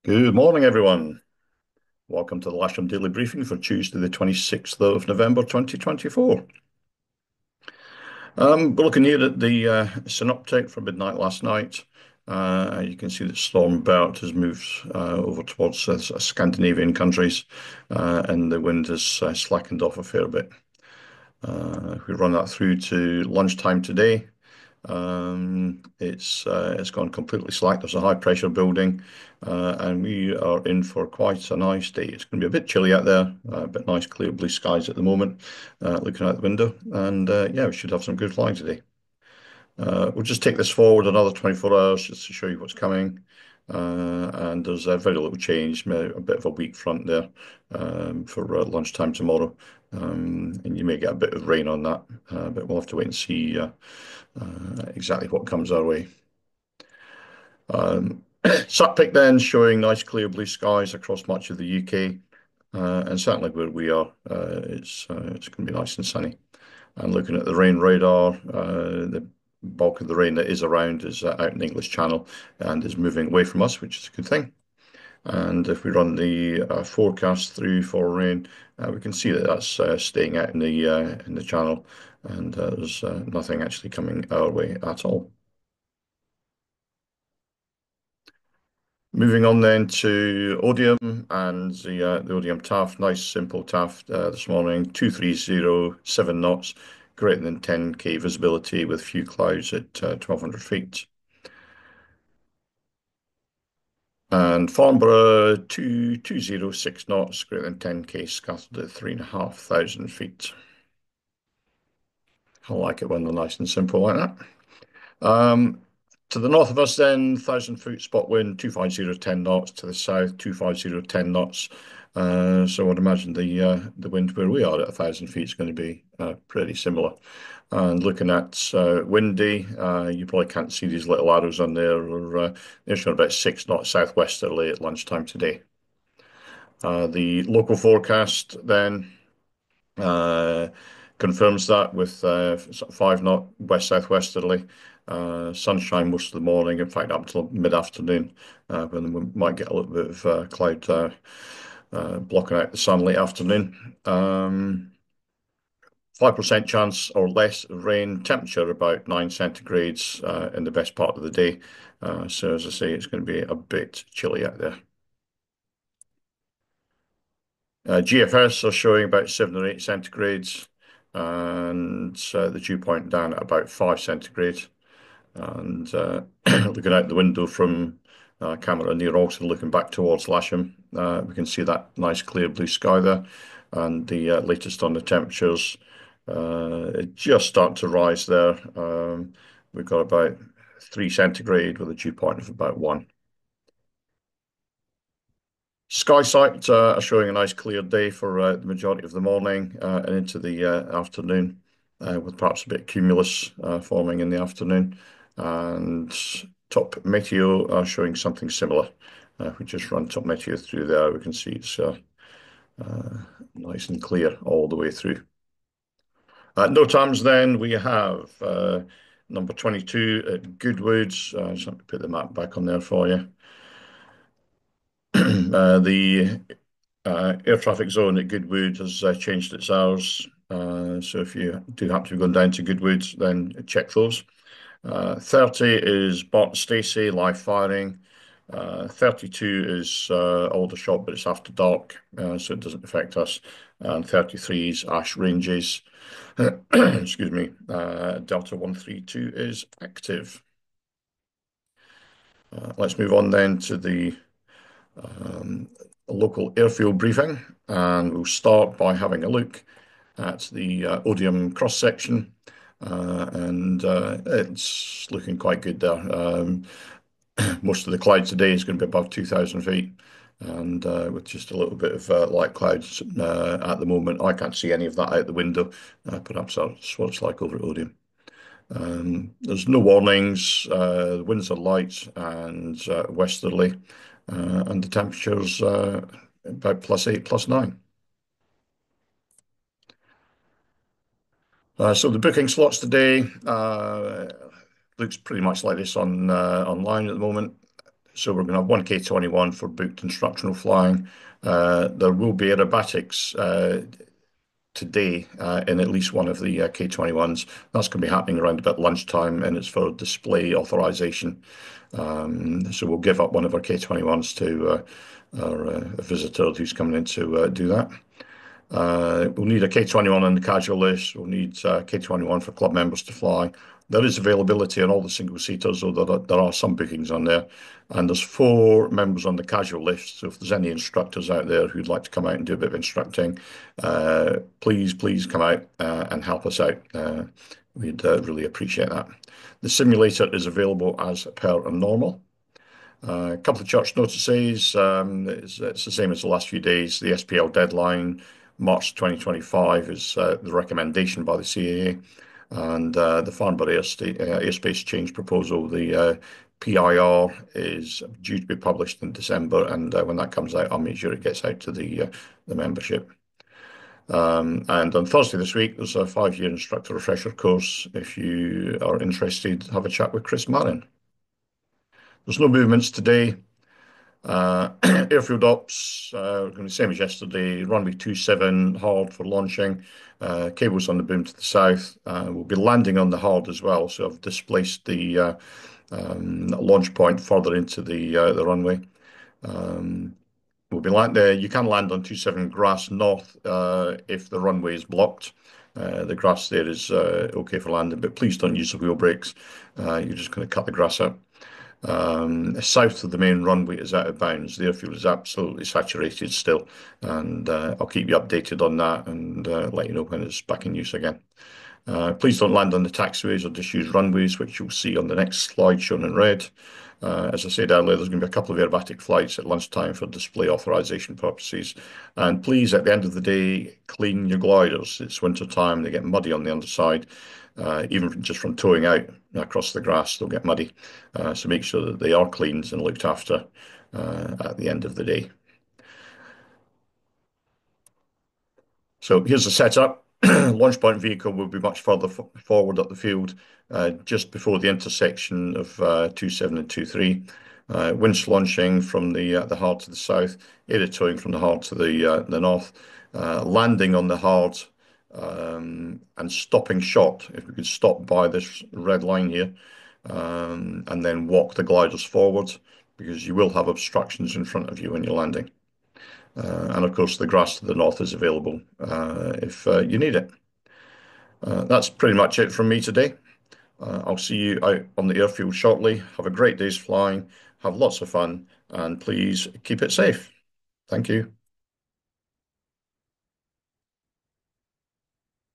Good morning, everyone. Welcome to the Lasham Daily Briefing for Tuesday, the 26th of November, 2024. We're looking here at the synoptic from midnight last night. You can see that storm belt has moved over towards Scandinavian countries, and the wind has slackened off a fair bit. If we run that through to lunchtime today, it's gone completely slack. There's a high pressure building, and we are in for quite a nice day. It's going to be a bit chilly out there, but nice clear blue skies at the moment, looking out the window, and yeah, we should have some good flying today. We'll just take this forward another 24 hours just to show you what's coming. And there's very little change, a bit of a weak front there for lunchtime tomorrow. And you may get a bit of rain on that, but we'll have to wait and see exactly what comes our way. SatPic then showing nice clear blue skies across much of the UK, and certainly where we are, it's going to be nice and sunny. And looking at the rain radar, the bulk of the rain that is around is out in the English Channel and is moving away from us, which is a good thing. And if we run the forecast through for rain, we can see that that's staying out in the channel, and there's nothing actually coming our way at all. Moving on then to Odium and the Odium Taft, nice simple Taft this morning, 2307 knots, greater than 10k visibility with few clouds at 1200 feet. And Farnborough, 2206 knots, greater than 10k, scattered at 3,500 feet. I like it when they're nice and simple like that. To the north of us then, 1,000 foot spot wind, 250 10 knots. To the south, 250 10 knots. So I'd imagine the wind where we are at 1,000 feet is going to be pretty similar. And looking at windy, you probably can't see these little arrows on there. They're showing about 6 knots southwesterly at lunchtime today. The local forecast then uh, confirms that with sort of 5 knot west southwesterly. Sunshine most of the morning, in fact, up till mid-afternoon, when we might get a little bit of cloud blocking out the sun late afternoon. 5% chance or less of rain, temperature about 9 centigrades in the best part of the day. So, as I say, it's going to be a bit chilly out there. GFS are showing about 7 or 8 centigrades, and the dew point down at about 5 centigrades. And looking out the window from camera near Alton, looking back towards Lasham, we can see that nice clear blue sky there. And the latest on the temperatures, it just starting to rise there. We've got about 3 centigrade with a dew point of about 1. Sky sight are showing a nice clear day for the majority of the morning and into the afternoon, with perhaps a bit of cumulus forming in the afternoon. And top meteo are showing something similar. If we just run top meteo through there, we can see it's nice and clear all the way through. No times then, we have number 22 at Goodwoods. Just let me put the map back on there for you. The air traffic zone at Goodwood has changed its hours. So if you do happen to be going down to Goodwood, then check those. 30 is Barton Stacey, live firing. 32 is Aldershot, but it's after dark, so it doesn't affect us. And 33 is Ash Ranges. Excuse me. Delta 132 is active. Let's move on then to the local airfield briefing, and we'll start by having a look at the Odium cross section, and it's looking quite good there. Most of the cloud today is going to be above 2,000 feet, and with just a little bit of light clouds at the moment. I can't see any of that out the window. Perhaps that's what it's like over at Odium. There's no warnings. The winds are light and westerly, and the temperature's about +8, +9. So the booking slots today looks pretty much like this on online at the moment. So we're going to have one K-21 for booked instructional flying. There will be aerobatics today in at least one of the K-21s. That's going to be happening around about lunchtime, and it's for display authorization. So we'll give up one of our K-21s to our visitor who's coming in to do that. We'll need a K-21 on the casual list. We'll need K-21 for club members to fly. There is availability on all the single seaters, so there are some bookings on there. And there's four members on the casual list. So if there's any instructors out there who'd like to come out and do a bit of instructing, please come out and help us out. We'd really appreciate that. The simulator is available as per normal. A couple of church notices. It's the same as the last few days. The SPL deadline, March 2025, is the recommendation by the CAA. And the Farnborough airspace change proposal, the PIR, is due to be published in December. And when that comes out, I'll make sure it gets out to the membership. And on Thursday this week, there's a 5-year instructor refresher course. If you are interested, have a chat with Chris Marin. There's no movements today. Airfield ops, going to be the same as yesterday. Runway 27 hard for launching. Cables on the boom to the south. We'll be landing on the hard as well. So I've displaced the launch point further into the runway. We'll be land there. You can land on 27 grass north if the runway is blocked. The grass there is okay for landing, but please don't use the wheel brakes. You're just going to cut the grass up. South of the main runway is out of bounds. The airfield is absolutely saturated still, and I'll keep you updated on that and let you know when it's back in use again. Please don't land on the taxiways or disused runways, which you'll see on the next slide shown in red. As I said earlier, there's going to be a couple of aerobatic flights at lunchtime for display authorization purposes. And please, at the end of the day, clean your gliders. It's winter time, they get muddy on the underside. Even just from towing out across the grass, they'll get muddy. So make sure that they are cleaned and looked after at the end of the day. So here's the setup. Launch point vehicle will be much further forward up the field, just before the intersection of 27 and 23. Winch launching from the hard to the south, air towing from the hard to the north, landing on the hard, and stopping short. If we could stop by this red line here, and then walk the gliders forward, because you will have obstructions in front of you when you're landing. And of course, the grass to the north is available if you need it. That's pretty much it from me today. I'll see you out on the airfield shortly. Have a great day's flying, have lots of fun, and please keep it safe. Thank you.